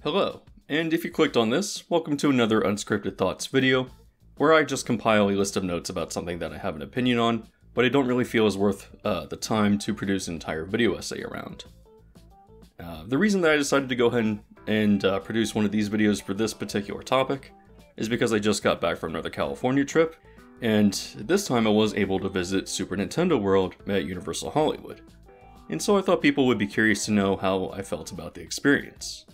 Hello, and if you clicked on this, welcome to another Unscripted Thoughts video, where I just compile a list of notes about something that I have an opinion on, but I don't really feel is worth the time to produce an entire video essay around. The reason that I decided to go ahead and produce one of these videos for this particular topic is because I just got back from another California trip, and this time I was able to visit Super Nintendo World at Universal Hollywood. And so I thought people would be curious to know how I felt about the experience.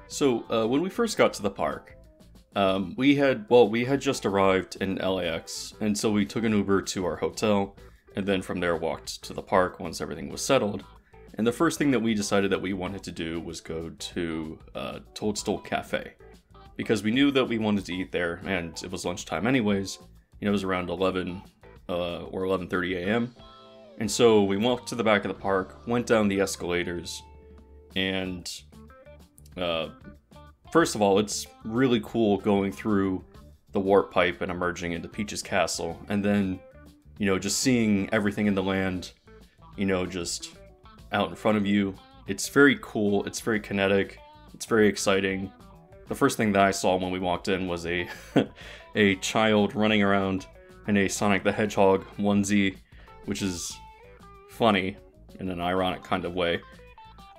So when we first got to the park, we had just arrived in LAX, and so we took an Uber to our hotel, and then from there walked to the park once everything was settled. And the first thing that we decided that we wanted to do was go to Toadstool Cafe, because we knew that we wanted to eat there, and it was lunchtime anyways. You know, it was around 11 or 11:30 a.m. And so we walked to the back of the park, went down the escalators, and first of all, it's really cool going through the warp pipe and emerging into Peach's castle, and then, you know, just seeing everything in the land, you know, just out in front of you. It's very cool, it's very kinetic, it's very exciting. The first thing that I saw when we walked in was a child running around in a Sonic the Hedgehog onesie, which is funny in an ironic kind of way.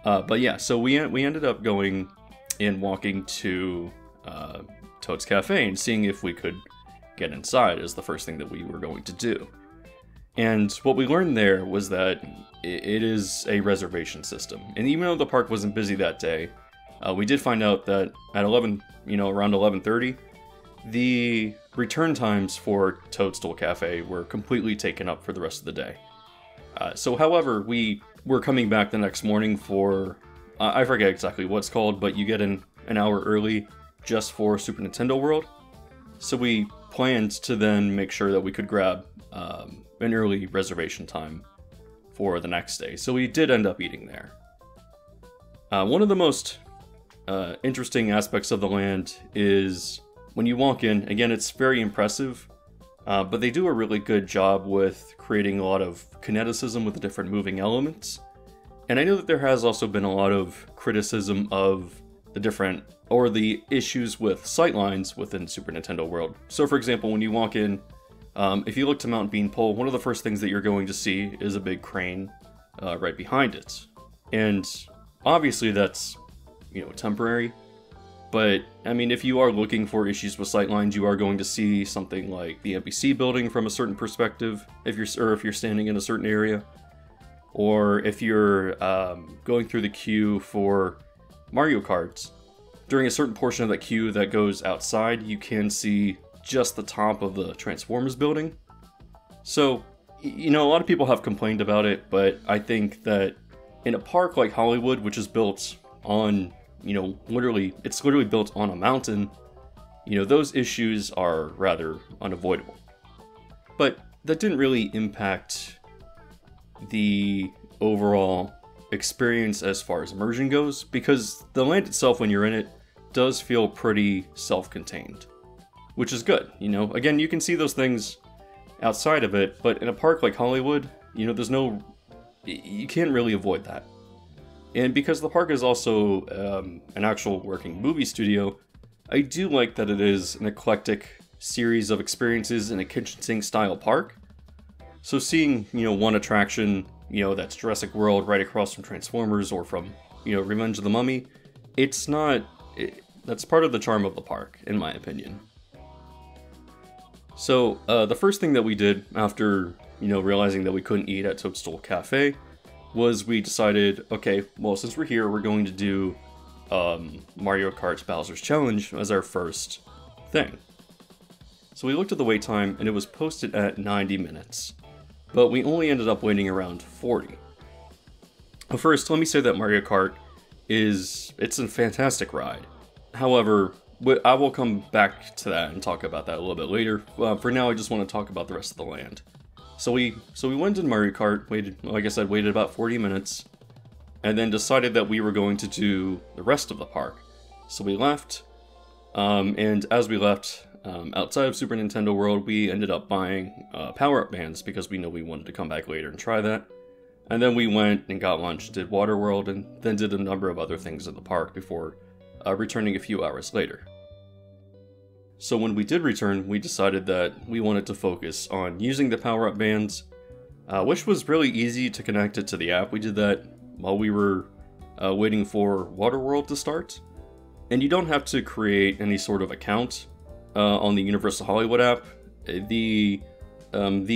But yeah, so we ended up going and walking to Toad's Cafe and seeing if we could get inside is the first thing that we were going to do. And what we learned there was that it is a reservation system. And even though the park wasn't busy that day, we did find out that at around 11:30, the return times for Toadstool Cafe were completely taken up for the rest of the day. However, we were coming back the next morning for, I forget exactly what it's called, but you get an hour early just for Super Nintendo World. So we planned to then make sure that we could grab an early reservation time for the next day. So we did end up eating there. One of the most interesting aspects of the land is when you walk in, again, it's very impressive, but they do a really good job with creating a lot of kineticism with the different moving elements. And I know that there has also been a lot of criticism of the issues with sightlines within Super Nintendo World. So for example, when you walk in, if you look to Mount Beanpole, one of the first things that you're going to see is a big crane right behind it. And obviously that's, you know, temporary. But, I mean, if you are looking for issues with sightlines, you are going to see something like the NPC building from a certain perspective, if you're standing in a certain area. Or if you're going through the queue for Mario Karts, during a certain portion of that queue that goes outside, you can see just the top of the Transformers building. So, you know, a lot of people have complained about it, but I think that in a park like Hollywood, which is built on, you know, it's literally built on a mountain, you know, those issues are rather unavoidable. But that didn't really impact the overall experience as far as immersion goes, because the land itself, when you're in it, does feel pretty self-contained, which is good. You know, again, you can see those things outside of it, but in a park like Hollywood, you know, you can't really avoid that. And because the park is also an actual working movie studio, I do like that it is an eclectic series of experiences in a kitchen sink style park. So seeing, you know, one attraction, you know, that's Jurassic World right across from Transformers or from, you know, Revenge of the Mummy, that's part of the charm of the park, in my opinion. So the first thing that we did after, you know, realizing that we couldn't eat at Toadstool Cafe was we decided, okay, well, since we're here, we're going to do Mario Kart Bowser's Challenge as our first thing. So we looked at the wait time, and it was posted at 90 minutes. But we only ended up waiting around 40. But first, let me say that Mario Kart it's a fantastic ride. However, I will come back to that and talk about that a little bit later. For now, I just want to talk about the rest of the land. So we went in Mario Kart, waited about 40 minutes, and then decided that we were going to do the rest of the park. So we left, and as we left, outside of Super Nintendo World, we ended up buying power-up bands because we know we wanted to come back later and try that. And then we went and got lunch, did Waterworld, and then did a number of other things in the park before returning a few hours later. So when we did return, we decided that we wanted to focus on using the power-up bands, which was really easy to connect it to the app. We did that while we were waiting for Waterworld to start. And you don't have to create any sort of account on the Universal Hollywood app. The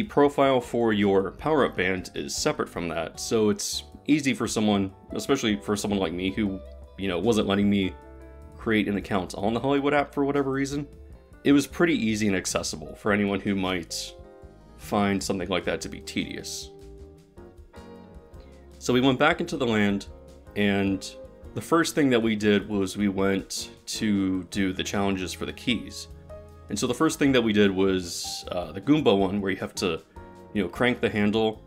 profile for your power-up band is separate from that, so it's easy for someone, especially for someone like me who, wasn't letting me create an account on the Hollywood app for whatever reason. It was pretty easy and accessible for anyone who might find something like that to be tedious. So we went back into the land, and the first thing that we did was we went to do the challenges for the keys. And so the first thing that we did was the Goomba one, where you have to, crank the handle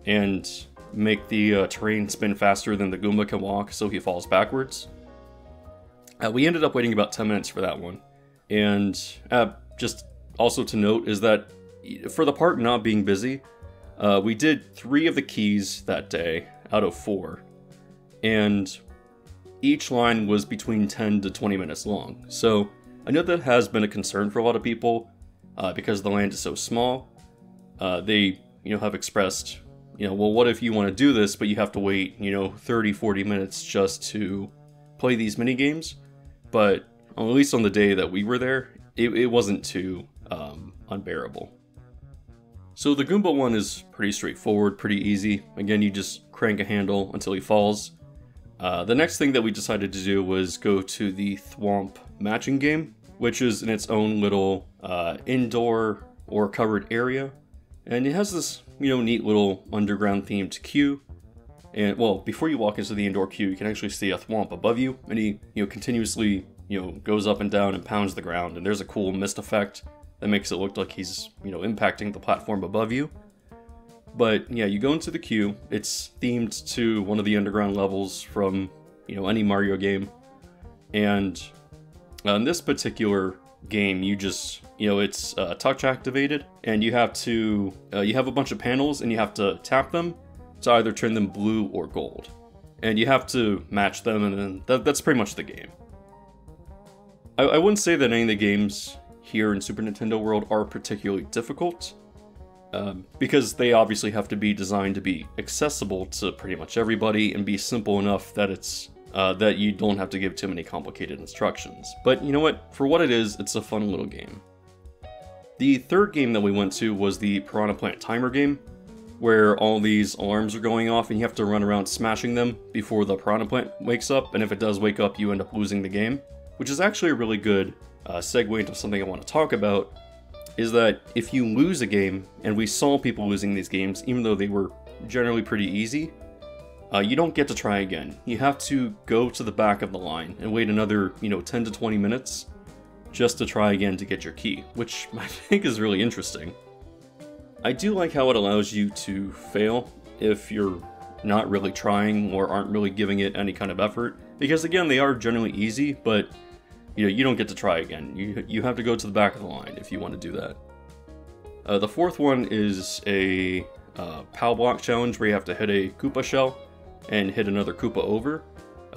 and make the terrain spin faster than the Goomba can walk, so he falls backwards. We ended up waiting about 10 minutes for that one. And just also to note is that for the park not being busy, we did 3 of the keys that day out of 4. And each line was between 10 to 20 minutes long. So I know that has been a concern for a lot of people because the land is so small. They, have expressed, well, what if you want to do this, but you have to wait, 30, 40 minutes just to play these mini games? But at least on the day that we were there, it wasn't too unbearable. So the Goomba one is pretty straightforward, pretty easy. Again, you just crank a handle until he falls. The next thing that we decided to do was go to the Thwomp matching game, which is in its own little indoor or covered area. And it has this, neat little underground themed queue. And, well, before you walk into the indoor queue, you can actually see a Thwomp above you, and he, continuously, goes up and down and pounds the ground, and there's a cool mist effect that makes it look like he's, impacting the platform above you. But, yeah, you go into the queue, it's themed to one of the underground levels from, any Mario game, and in this particular game, you just, it's touch activated, and you have to, you have a bunch of panels, and you have to tap them to either turn them blue or gold. And you have to match them, and then that's pretty much the game. I wouldn't say that any of the games here in Super Nintendo World are particularly difficult, because they obviously have to be designed to be accessible to pretty much everybody and be simple enough that it's that you don't have to give too many complicated instructions. But you know what? For what it is, it's a fun little game. The third game that we went to was the Piranha Plant Timer game, where all these alarms are going off and you have to run around smashing them before the Piranha Plant wakes up, and if it does wake up, you end up losing the game. Which is actually a really good segue into something I want to talk about, is that if you lose a game, and we saw people losing these games, even though they were generally pretty easy, you don't get to try again. You have to go to the back of the line and wait another, 10 to 20 minutes just to try again to get your key, which I think is really interesting. I do like how it allows you to fail if you're not really trying or aren't really giving it any kind of effort, because again, they are generally easy, but you don't get to try again. You have to go to the back of the line if you want to do that. The fourth one is a POW block challenge where you have to hit a Koopa shell and hit another Koopa over,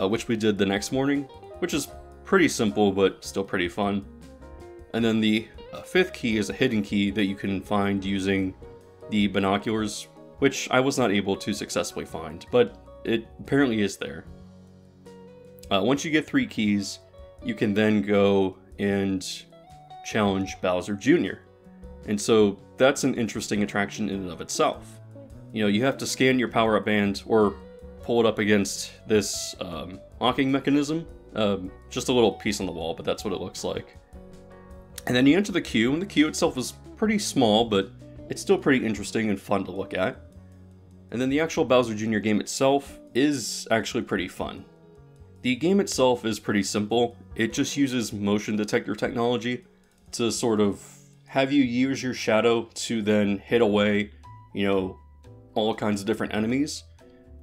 which we did the next morning, which is pretty simple but still pretty fun. And then the fifth key is a hidden key that you can find using the binoculars, which I was not able to successfully find, but it apparently is there. Once you get 3 keys, you can then go and challenge Bowser Jr. And so that's an interesting attraction in and of itself. You have to scan your power-up band or pull it up against this locking mechanism. Just a little piece on the wall, but that's what it looks like. And then you enter the queue, and the queue itself is pretty small, but it's still pretty interesting and fun to look at. And then the actual Bowser Jr. game itself is actually pretty fun. The game itself is pretty simple. It just uses motion detector technology to sort of have you use your shadow to then hit away, all kinds of different enemies.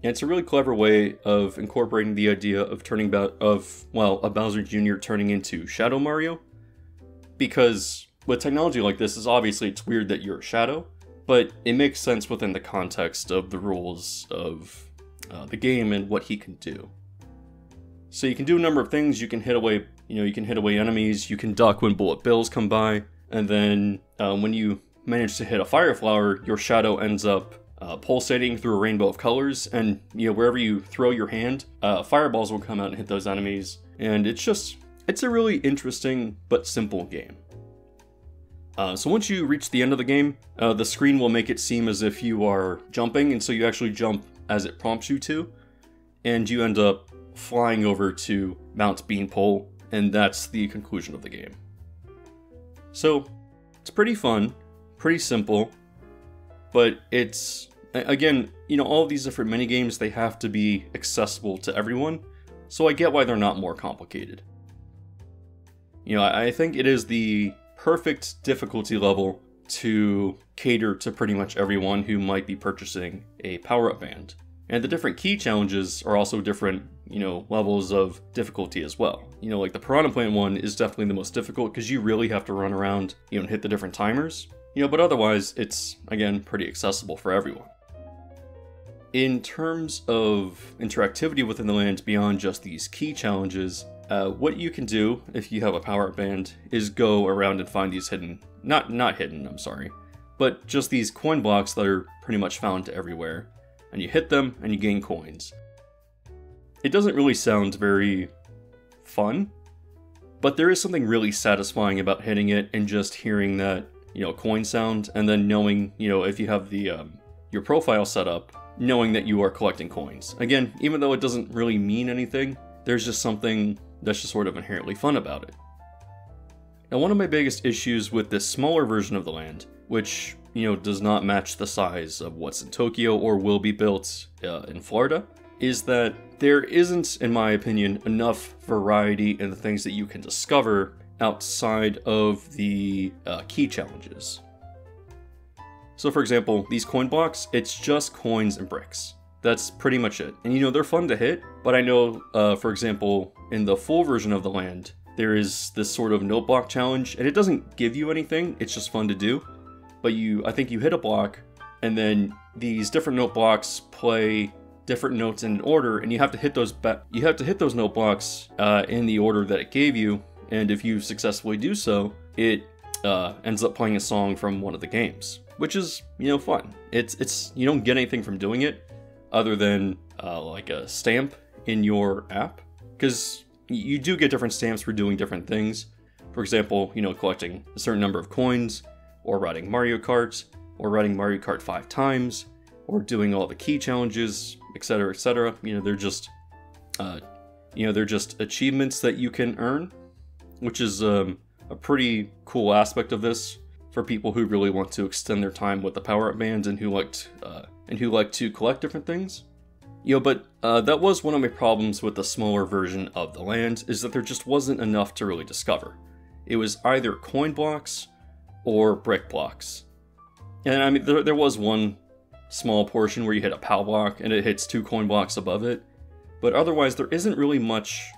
And it's a really clever way of incorporating the idea of a Bowser Jr. turning into Shadow Mario. Because with technology like this, obviously it's weird that you're a shadow, but it makes sense within the context of the rules of the game and what he can do. So you can do a number of things. You can hit away, you can hit away enemies, you can duck when bullet bills come by, and then when you manage to hit a fire flower, your shadow ends up pulsating through a rainbow of colors, and wherever you throw your hand, fireballs will come out and hit those enemies, and it's a really interesting but simple game. So once you reach the end of the game, the screen will make it seem as if you are jumping, and so you actually jump as it prompts you to, and you end up flying over to Mount Beanpole, and that's the conclusion of the game. So it's pretty fun, pretty simple, but it's, again, all of these different minigames, they have to be accessible to everyone, so I get why they're not more complicated. I think it is the perfect difficulty level to cater to pretty much everyone who might be purchasing a power-up band. And the different key challenges are also different, levels of difficulty as well. Like the Piranha Plant one is definitely the most difficult because you really have to run around, and hit the different timers. But otherwise, it's, again, pretty accessible for everyone. In terms of interactivity within the land beyond just these key challenges, what you can do if you have a power-up band is go around and find these hidden, not hidden, I'm sorry, but just these coin blocks that are pretty much found everywhere. And you hit them and you gain coins. It doesn't really sound very fun, but there is something really satisfying about hitting it and just hearing that, coin sound, and then knowing, if you have the your profile set up, knowing that you are collecting coins. Again, even though it doesn't really mean anything, there's just something that's just sort of inherently fun about it. Now, one of my biggest issues with this smaller version of the land, which does not match the size of what's in Tokyo or will be built in Florida, is that there isn't, in my opinion, enough variety in the things that you can discover outside of the key challenges. So for example, these coin blocks, it's just coins and bricks. That's pretty much it. And they're fun to hit, but I know, for example, in the full version of the land, there is this sort of note block challenge, and it doesn't give you anything, it's just fun to do. But I think you hit a block, and then these different note blocks play different notes in order, and you have to hit those note blocks in the order that it gave you. And if you successfully do so, it ends up playing a song from one of the games, which is fun. It's you don't get anything from doing it other than like a stamp in your app, because you do get different stamps for doing different things. For example, collecting a certain number of coins, or riding Mario Kart, or riding Mario Kart 5 times, or doing all the key challenges, etc., etc. They're just achievements that you can earn, which is a pretty cool aspect of this for people who really want to extend their time with the power-up band and who like to collect different things. But that was one of my problems with the smaller version of the land, is that there just wasn't enough to really discover. It was either coin blocks or brick blocks. And I mean, there was one small portion where you hit a POW block and it hits 2 coin blocks above it, but otherwise there isn't much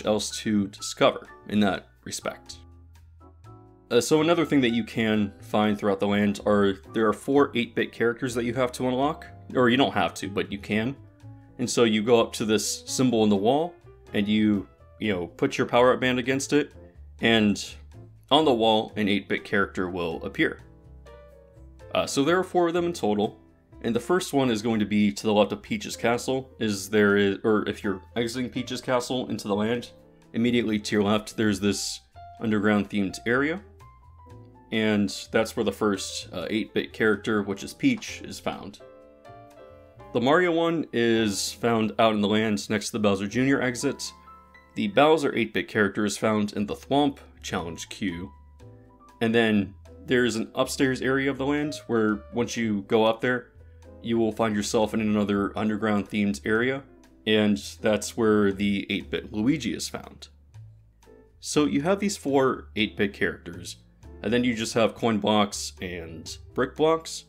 else to discover in that respect. So another thing that you can find throughout the land there are 4 8-bit characters that you have to unlock, or you don't have to, but you can. And so you go up to this symbol in the wall, and you put your power-up band against it, and on the wall, an 8-bit character will appear. So there are 4 of them in total, and the first one is going to be to the left of Peach's castle. Or if you're exiting Peach's castle into the land, immediately to your left, there's this underground themed area, and that's where the first 8-bit character, which is Peach, is found. The Mario one is found out in the land next to the Bowser Jr. exit. The Bowser 8-bit character is found in the Thwomp challenge queue. And then there's an upstairs area of the land where once you go up there, you will find yourself in another underground themed area, and that's where the 8-bit Luigi is found. So you have these 4 8-bit characters, and then you just have coin blocks and brick blocks,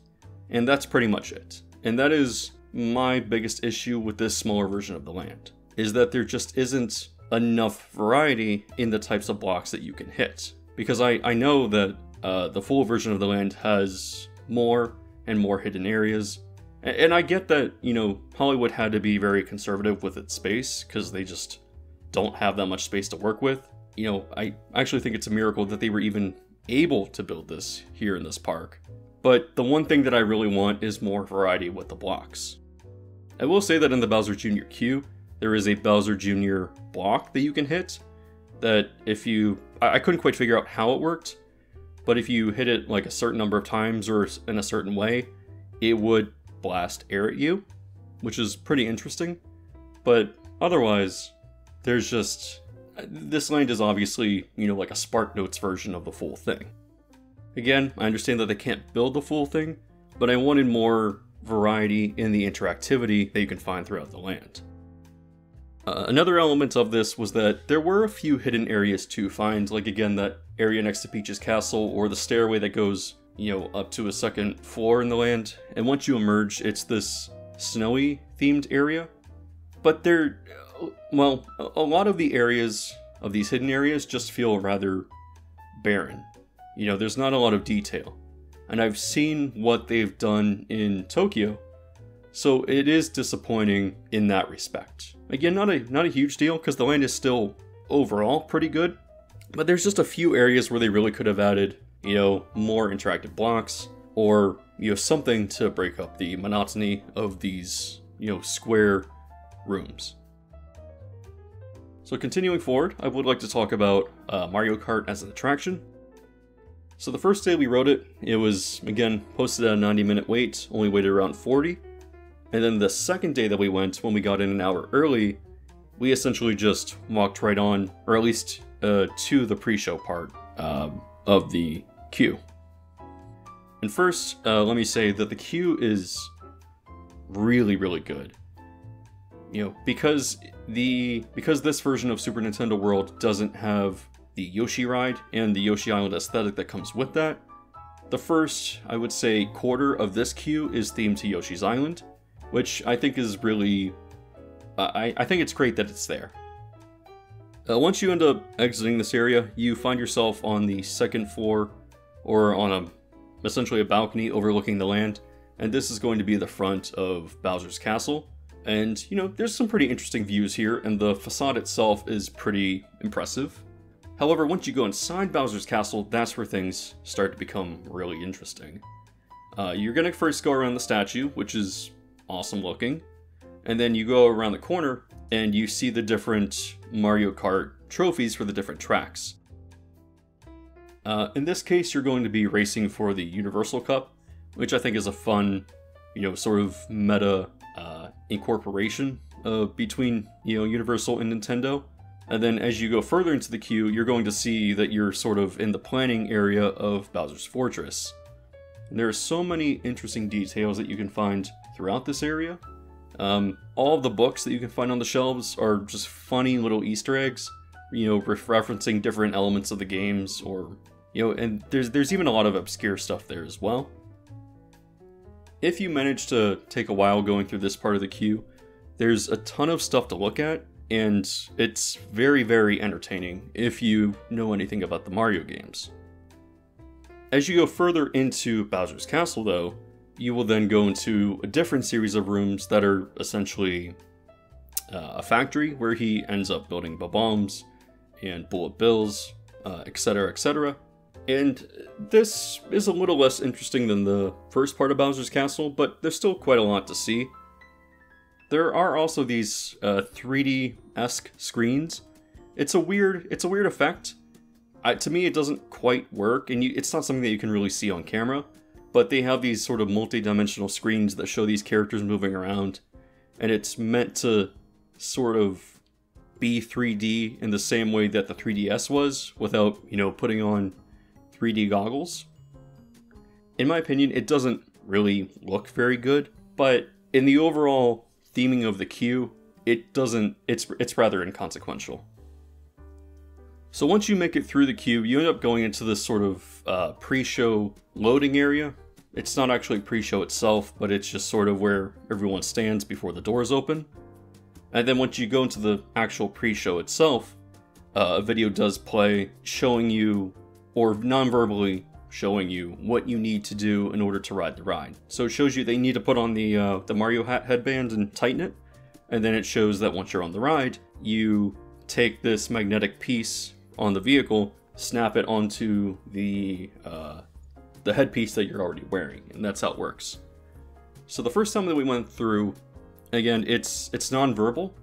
and that's pretty much it. And that is my biggest issue with this smaller version of the land, is that there just isn't enough variety in the types of blocks that you can hit. Because I know that the full version of the land has more and more hidden areas. And I get that, you know, Hollywood had to be very conservative with its space because they just don't have that much space to work with. You know, I actually think it's a miracle that they were even able to build this here in this park. But the one thing that I really want is more variety with the blocks. I will say that in the Bowser Jr. queue, there is a Bowser Jr. block that you can hit that if you... I couldn't quite figure out how it worked, but if you hit it like a certain number of times or in a certain way, it would blast air at you, which is pretty interesting. But otherwise, there's just... This land is obviously, you know, like a SparkNotes version of the full thing. Again, I understand that they can't build the full thing, but I wanted more variety in the interactivity that you can find throughout the land. Another element of this was that there were a few hidden areas to find, like again that area next to Peach's castle or the stairway that goes, you know, up to a second floor in the land. And once you emerge, it's this snowy themed area. But there, well, a lot of the areas of these hidden areas just feel rather barren. You know, there's not a lot of detail. And I've seen what they've done in Tokyo, so it is disappointing in that respect. Again, not a huge deal, because the land is still overall pretty good, but there's just a few areas where they really could have added, you know, more interactive blocks, or, you know, something to break up the monotony of these, you know, square rooms. So continuing forward, I would like to talk about Mario Kart as an attraction. So the first day we rode it, it was, again, posted at a 90-minute wait, only waited around 40. And then the second day that we went, when we got in an hour early, we essentially just walked right on, or at least to the pre-show part of the queue. And first, let me say that the queue is really, really good. You know, because this version of Super Nintendo World doesn't have the Yoshi ride and the Yoshi Island aesthetic that comes with that, the first, I would say, quarter of this queue is themed to Yoshi's Island, which I think is really... I think it's great that it's there. Once you end up exiting this area, you find yourself on the second floor, or on essentially a balcony overlooking the land, and this is going to be the front of Bowser's Castle. And, you know, there's some pretty interesting views here, and the facade itself is pretty impressive. However, once you go inside Bowser's Castle, that's where things start to become really interesting. You're gonna first go around the statue, which is awesome looking, and then you go around the corner, and you see the different Mario Kart trophies for the different tracks. In this case, you're going to be racing for the Universal Cup, which I think is a fun, you know, sort of meta incorporation between, you know, Universal and Nintendo. And then as you go further into the queue, you're going to see that you're sort of in the planning area of Bowser's Fortress. And there are so many interesting details that you can find throughout this area. All of the books that you can find on the shelves are just funny little Easter eggs, you know, referencing different elements of the games, or, you know, and there's even a lot of obscure stuff there as well. If you manage to take a while going through this part of the queue, there's a ton of stuff to look at, and it's very, very entertaining if you know anything about the Mario games. As you go further into Bowser's Castle, though, you will then go into a different series of rooms that are essentially a factory where he ends up building bombs and bullet bills, etc., etc. And this is a little less interesting than the first part of Bowser's Castle, but there's still quite a lot to see. There are also these 3D-esque screens. It's a weird effect. To me, it doesn't quite work, and it's not something that you can really see on camera. But they have these sort of multi-dimensional screens that show these characters moving around, and it's meant to sort of be 3D in the same way that the 3DS was, without, you know, putting on 3D goggles. In my opinion, it doesn't really look very good, but in the overall theming of the queue, it's rather inconsequential. So once you make it through the queue, you end up going into this sort of pre-show loading area. It's not actually pre-show itself, but it's just sort of where everyone stands before the doors open. And then once you go into the actual pre-show itself, a video does play showing you, or non-verbally showing you what you need to do in order to ride the ride. So it shows you that you need to put on the Mario hat headband and tighten it, and then it shows that once you're on the ride, you take this magnetic piece on the vehicle, snap it onto the headpiece that you're already wearing, and that's how it works. So the first time that we went through, again, it's non-verbal.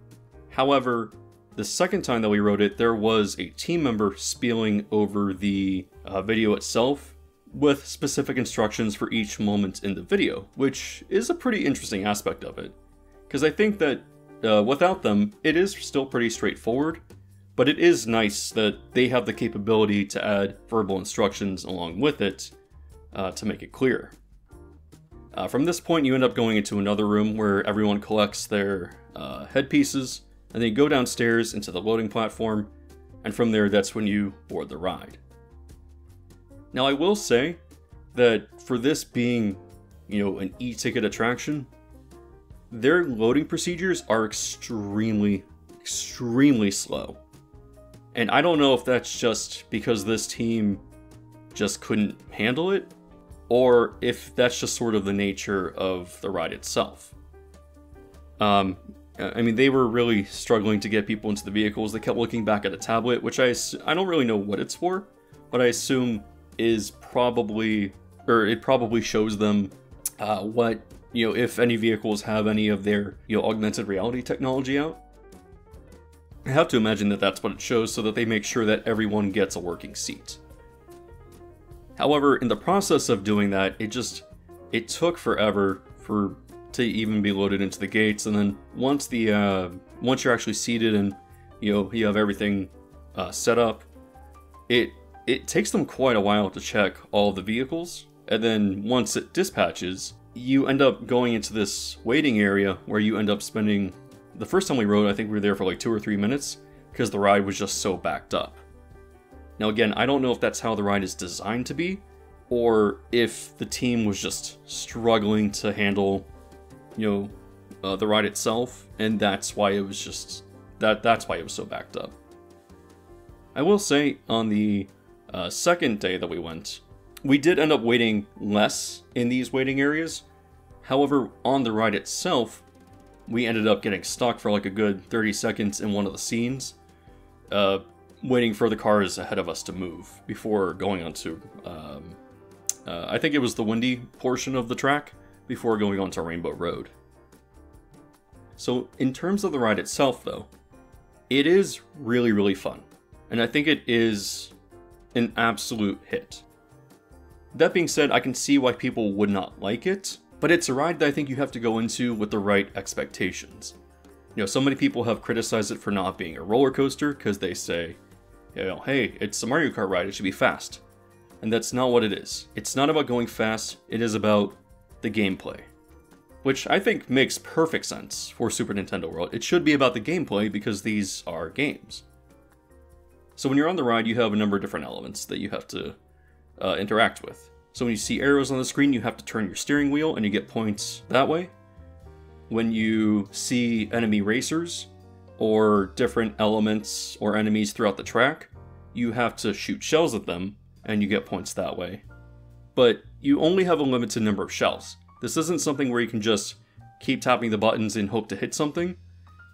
However, the second time that we wrote it, there was a team member spieling over the video itself with specific instructions for each moment in the video, which is a pretty interesting aspect of it. Because I think that without them, it is still pretty straightforward, but it is nice that they have the capability to add verbal instructions along with it to make it clear. From this point, you end up going into another room where everyone collects their headpieces, and then you go downstairs into the loading platform, and from there, that's when you board the ride. Now, I will say that for this being, an e-ticket attraction, their loading procedures are extremely, extremely slow. And I don't know if that's just because this team just couldn't handle it, or if that's just sort of the nature of the ride itself. I mean, they were really struggling to get people into the vehicles. They kept looking back at a tablet, which I don't really know what it's for, but I assume is probably, or it probably shows them what, if any vehicles have any of their, augmented reality technology out. I have to imagine that that's what it shows, so that they make sure that everyone gets a working seat. However, in the process of doing that, it took forever to even be loaded into the gates, and then once you're actually seated and you have everything set up, it takes them quite a while to check all the vehicles, and then once it dispatches, you end up going into this waiting area where you end up spending, the first time we rode, I think we were there for like 2 or 3 minutes because the ride was just so backed up. Now again, I don't know if that's how the ride is designed to be, or if the team was just struggling to handle, the ride itself, and that's why it was just, that's why it was so backed up. I will say, on the second day that we went, we did end up waiting less in these waiting areas. However, on the ride itself, we ended up getting stuck for like a good 30 seconds in one of the scenes, waiting for the cars ahead of us to move before going onto, I think it was the windy portion of the track, before going onto Rainbow Road. So in terms of the ride itself though, it is really, really fun. And I think it is an absolute hit. That being said, I can see why people would not like it, but it's a ride that I think you have to go into with the right expectations. So many people have criticized it for not being a roller coaster because they say, hey, it's a Mario Kart ride, it should be fast. And that's not what it is. It's not about going fast, it is about the gameplay. Which I think makes perfect sense for Super Nintendo World. It should be about the gameplay because these are games. So when you're on the ride, you have a number of different elements that you have to interact with. So when you see arrows on the screen, you have to turn your steering wheel and you get points that way. When you see enemy racers, or different elements or enemies throughout the track, you have to shoot shells at them, and you get points that way. But you only have a limited number of shells. This isn't something where you can just keep tapping the buttons and hope to hit something.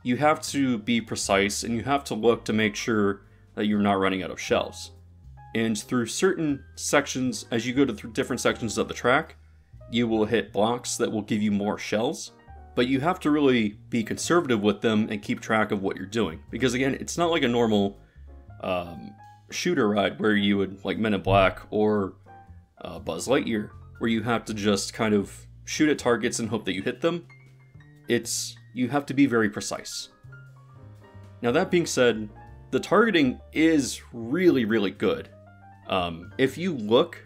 You have to be precise, and you have to look to make sure that you're not running out of shells. And through certain sections, as you go to different sections of the track, you will hit blocks that will give you more shells. But you have to really be conservative with them and keep track of what you're doing. Because again, it's not like a normal shooter ride where you would, like Men in Black or Buzz Lightyear, where you have to just kind of shoot at targets and hope that you hit them. You have to be very precise. Now that being said, the targeting is really, really good. If you look,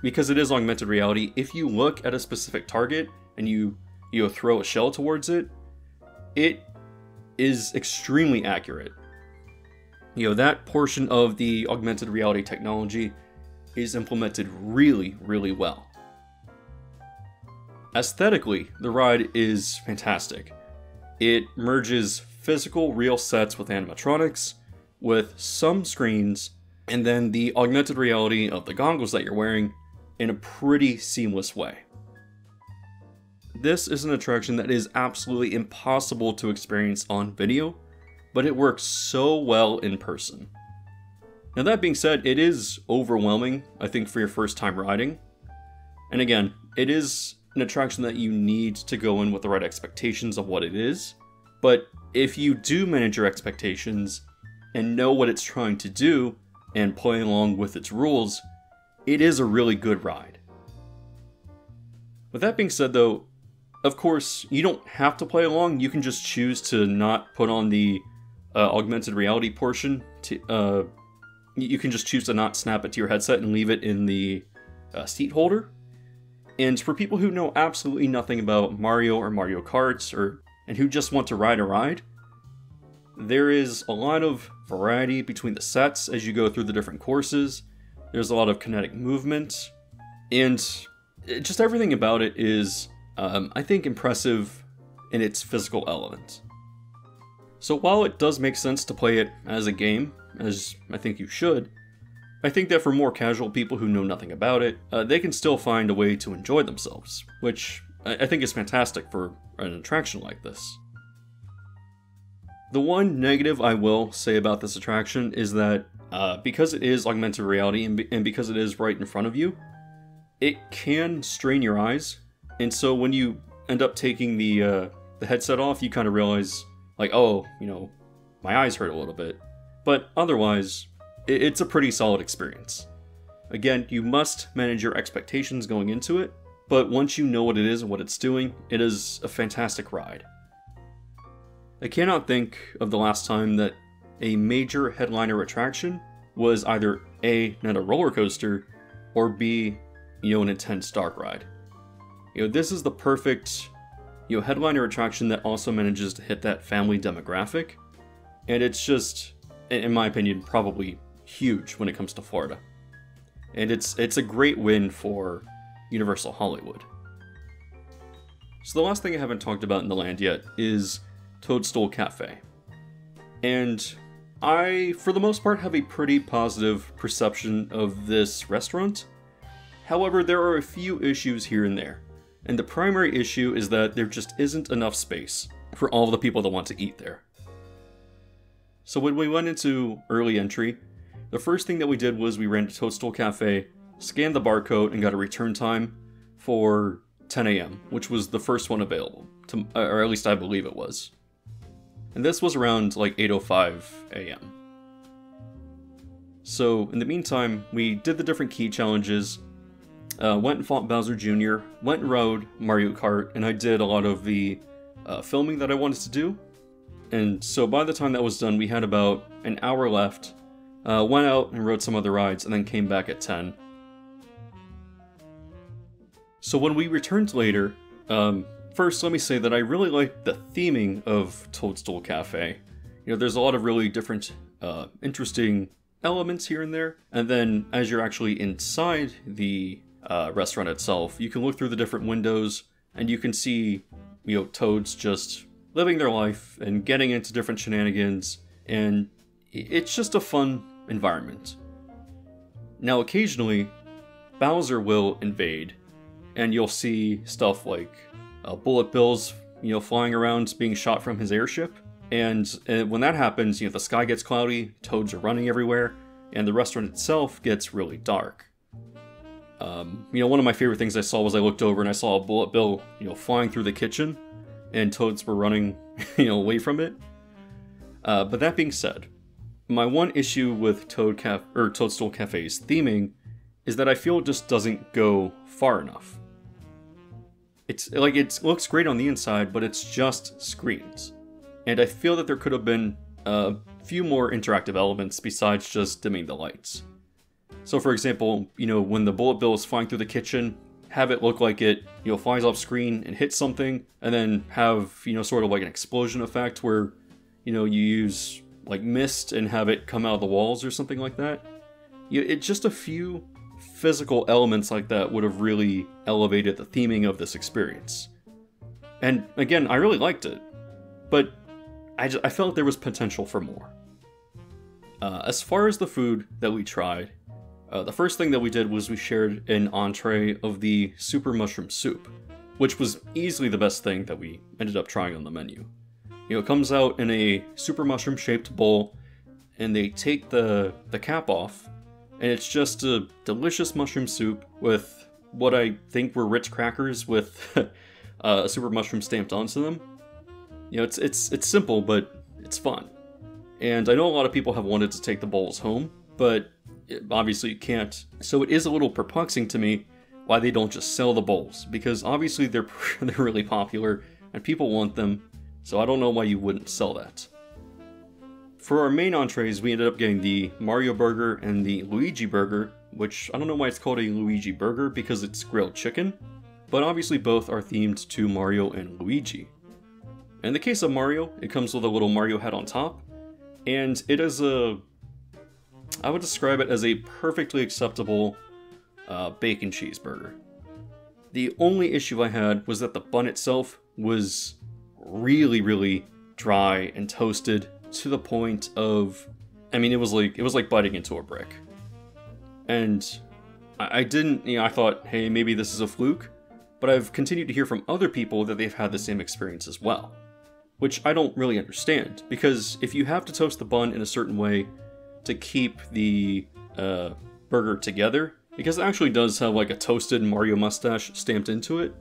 because it is augmented reality, if you look at a specific target and you throw a shell towards it, it is extremely accurate. That portion of the augmented reality technology is implemented really, really well. Aesthetically, the ride is fantastic. It merges physical real sets with animatronics, with some screens and then the augmented reality of the goggles that you're wearing in a pretty seamless way. This is an attraction that is absolutely impossible to experience on video, but it works so well in person. Now that being said, it is overwhelming, I think, for your first time riding. And again, it is an attraction that you need to go in with the right expectations of what it is. But if you do manage your expectations and know what it's trying to do and play along with its rules, it is a really good ride. With that being said though, of course, you don't have to play along. You can just choose to not put on the augmented reality portion. You can just choose to not snap it to your headset and leave it in the seat holder. And for people who know absolutely nothing about Mario or Mario Kart, and who just want to ride a ride, there is a lot of variety between the sets as you go through the different courses. There's a lot of kinetic movement, and just everything about it is, I think, impressive in its physical element. So while it does make sense to play it as a game, as I think you should, I think that for more casual people who know nothing about it, they can still find a way to enjoy themselves, which I think is fantastic for an attraction like this. The one negative I will say about this attraction is that because it is augmented reality and because it is right in front of you, it can strain your eyes. And so when you end up taking the headset off, you kind of realize, like, oh, my eyes hurt a little bit. But otherwise, it's a pretty solid experience. Again, you must manage your expectations going into it, but once you know what it is and what it's doing, it is a fantastic ride. I cannot think of the last time that a major headliner attraction was either A, not a roller coaster, or B, an intense dark ride. This is the perfect, headliner attraction that also manages to hit that family demographic, and it's just, in my opinion, probably huge when it comes to Florida. And it's a great win for Universal Hollywood. So the last thing I haven't talked about in the land yet is Toadstool Cafe. And I, for the most part, have a pretty positive perception of this restaurant. However, there are a few issues here and there. And the primary issue is that there just isn't enough space for all the people that want to eat there. So when we went into early entry, the first thing that we did was we ran to Toadstool Cafe, scanned the barcode, and got a return time for 10 a.m., which was the first one available, or at least I believe it was. And this was around like 8:05 a.m. So in the meantime, we did the different key challenges, went and fought Bowser Jr., went and rode Mario Kart, and I did a lot of the filming that I wanted to do. And so by the time that was done, we had about an hour left, went out and rode some other rides, and then came back at 10. So when we returned later, first let me say that I really liked the theming of Toadstool Cafe. There's a lot of really different, interesting elements here and there. And then as you're actually inside the restaurant itself, you can look through the different windows and you can see, toads just living their life and getting into different shenanigans, and it's just a fun environment. Now occasionally, Bowser will invade, and you'll see stuff like bullet bills, flying around being shot from his airship, and when that happens, the sky gets cloudy, toads are running everywhere, and the restaurant itself gets really dark. One of my favorite things I saw was I looked over and I saw a bullet bill, flying through the kitchen, and toads were running, away from it. But that being said, my one issue with Toadstool Cafe's theming is that I feel it just doesn't go far enough. It's like, it looks great on the inside, but it's just screens. And I feel that there could have been a few more interactive elements besides just dimming the lights. So for example, when the bullet bill is flying through the kitchen, have it look like it, flies off screen and hits something, and then have, sort of like an explosion effect where, you use like mist and have it come out of the walls or something like that. It's just a few physical elements like that would have really elevated the theming of this experience. And again, I really liked it, but I felt there was potential for more. As far as the food that we tried, the first thing that we did was we shared an entree of the super mushroom soup, which was easily the best thing that we ended up trying on the menu. You know, it comes out in a super mushroom shaped bowl, and they take the cap off, and it's just a delicious mushroom soup with what I think were Ritz crackers with a super mushroom stamped onto them. You know, it's simple, but it's fun. And I know a lot of people have wanted to take the bowls home, but obviously you can't. So it is a little perplexing to me why they don't just sell the bowls, because obviously they're really popular and people want them, so I don't know why you wouldn't sell that. For our main entrees, we ended up getting the Mario Burger and the Luigi Burger, which I don't know why it's called a Luigi Burger because it's grilled chicken, but obviously both are themed to Mario and Luigi. In the case of Mario, it comes with a little Mario head on top, and it is I would describe it as a perfectly acceptable bacon cheeseburger. The only issue I had was that the bun itself was really dry and toasted to the point of, I mean, it was like biting into a brick. And I didn't, you know, I thought, hey, maybe this is a fluke, but I've continued to hear from other people that they've had the same experience as well, which I don't really understand, because if you have to toast the bun in a certain way to keep the burger together, because it actually does have like a toasted Mario mustache stamped into it,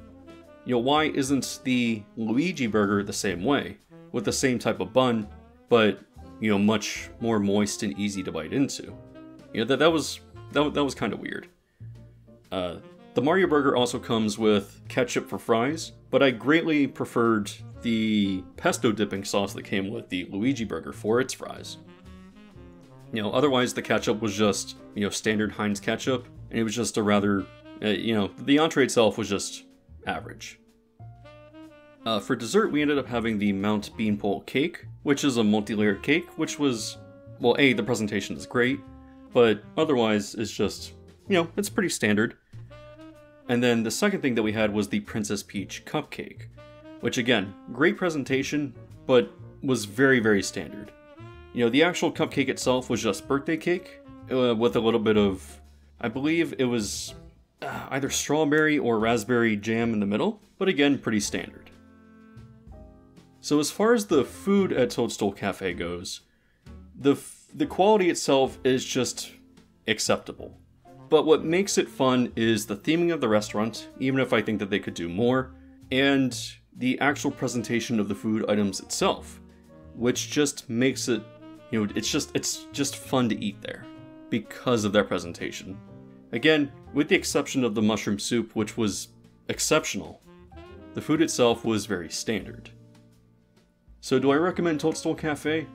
you know, why isn't the Luigi burger the same way, with the same type of bun, but, you know, much more moist and easy to bite into? You know, that was kind of weird. The Mario burger also comes with ketchup for fries, but I greatly preferred the pesto dipping sauce that came with the Luigi burger for its fries. You know, otherwise the ketchup was just, you know, standard Heinz ketchup, and it was just a rather, you know, the entree itself was just average. For dessert, we ended up having the Mount Beanpole cake, which is a multi-layered cake, which was, well, the presentation is great, but otherwise it's just, you know, it's pretty standard. And then the second thing that we had was the Princess Peach cupcake, which again, great presentation, but was very standard. You know, the actual cupcake itself was just birthday cake, with a little bit of, I believe it was either strawberry or raspberry jam in the middle, but again, pretty standard. So as far as the food at Toadstool Cafe goes, the quality itself is just acceptable. But what makes it fun is the theming of the restaurant, even if I think that they could do more, and the actual presentation of the food items itself, which just makes it, you know, it's just fun to eat there because of their presentation. Again, with the exception of the mushroom soup, which was exceptional, the food itself was very standard. So do I recommend Toadstool Cafe?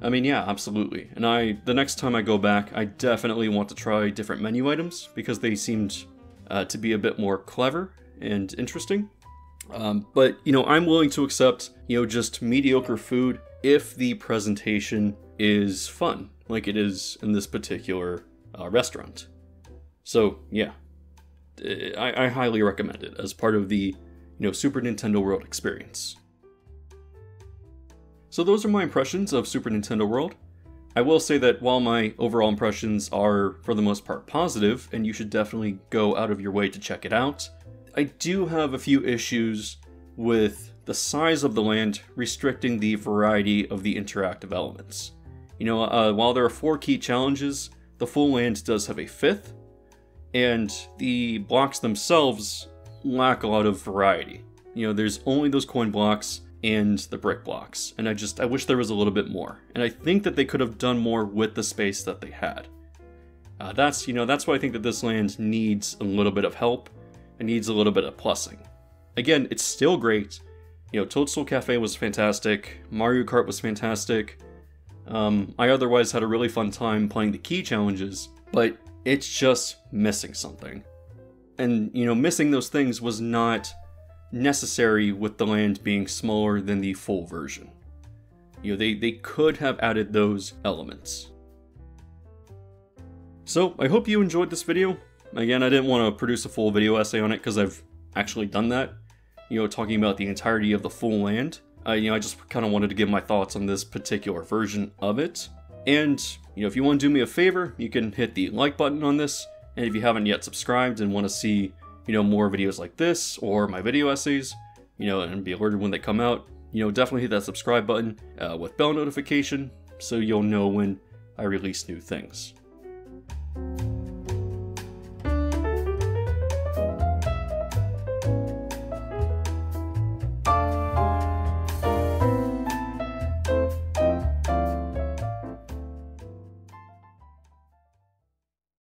I mean, yeah, absolutely. And the next time I go back, I definitely want to try different menu items because they seemed to be a bit more clever and interesting. But, you know, I'm willing to accept, you know, just mediocre food if the presentation is fun, like it is in this particular restaurant. So, yeah, I highly recommend it as part of the, you know, Super Nintendo World experience. So those are my impressions of Super Nintendo World. I will say that while my overall impressions are, for the most part, positive, and you should definitely go out of your way to check it out, I do have a few issues with the size of the land restricting the variety of the interactive elements. You know, while there are 4 key challenges, the full land does have a 5th, and the blocks themselves lack a lot of variety. You know, there's only those coin blocks and the brick blocks, and I wish there was a little bit more, and I think that they could have done more with the space that they had. That's why I think that this land needs a little bit of help, and needs a little bit of plussing. Again, it's still great. You know, Toadstool Cafe was fantastic, Mario Kart was fantastic, I otherwise had a really fun time playing the key challenges, but it's just missing something. And, you know, missing those things was not necessary with the land being smaller than the full version. You know, they could have added those elements. So, I hope you enjoyed this video. Again, I didn't want to produce a full video essay on it because I've actually done that. You know, talking about the entirety of the full land. You know, I just kind of wanted to give my thoughts on this particular version of it. And, you know, if you want to do me a favor, you can hit the like button on this. And if you haven't yet subscribed and want to see, you know, more videos like this or my video essays, you know, and be alerted when they come out, you know, definitely hit that subscribe button with bell notification so you'll know when I release new things.